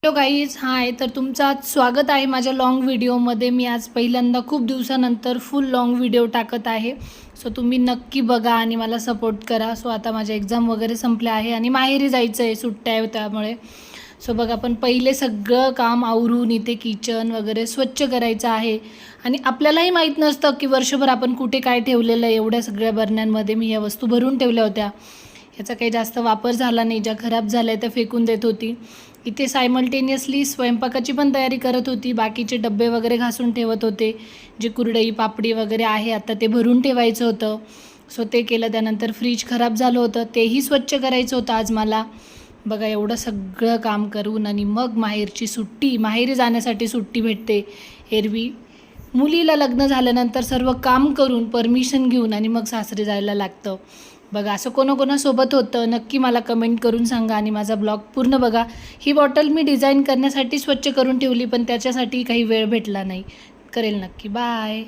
Hello guys, हाय. तर तुमचं आज स्वागत आहे माझ्या लाँग व्हिडिओमध्ये. मी आज पहिल्यांदा खूप दिवसानंतर फुल लाँग व्हिडिओ टाकत आहे. सो तुम्ही नक्की बघा आणि मला सपोर्ट करा. सो आता माझ्या एक्झाम वगैरे संपल्या आहे आणि माहेरी जायचं आहे, सुट्ट्या आहे त्यामुळे. सो बघा, आपण पहिले सगळं काम आवरून इथे किचन वगैरे स्वच्छ करायचं आहे. आणि आपल्यालाही माहीत नसतं की वर्षभर आपण कुठे काय ठेवलेलं आहे. एवढ्या सगळ्या बरण्यांमध्ये मी या वस्तू भरून ठेवल्या होत्या. ह्याचा काही जास्त वापर झाला नाही. ज्या खराब झाल्या त्या फेकून देत होती. इथे सायमल्टेनियसली स्वयंपाकाची पण तयारी करत होती. बाकीचे डब्बे वगैरे घासून ठेवत होते. जे कुरडई पापडी वगैरे आहे आता ते भरून ठेवायचं होतं. सो ते केलं. त्यानंतर फ्रीज खराब झालं होतं, तेही स्वच्छ करायचं होतं आज मला. बघा, एवढं सगळं काम करून आणि मग माहेरची सुट्टी, माहेरी जाण्यासाठी सुट्टी भेटते. एरवी मुलीला लग्न झाल्यानंतर सर्व काम करून परमिशन घेऊन आणि मग सासरी जायला लागतं. बघा, असं कोणाकोणासोबत होतं नक्की मला कमेंट करून सांगा आणि माझा ब्लॉग पूर्ण बघा. ही बॉटल मी डिझाईन करण्यासाठी स्वच्छ करून ठेवली, पण त्याच्यासाठी काही वेळ भेटला नाही. करेल नक्की. बाय.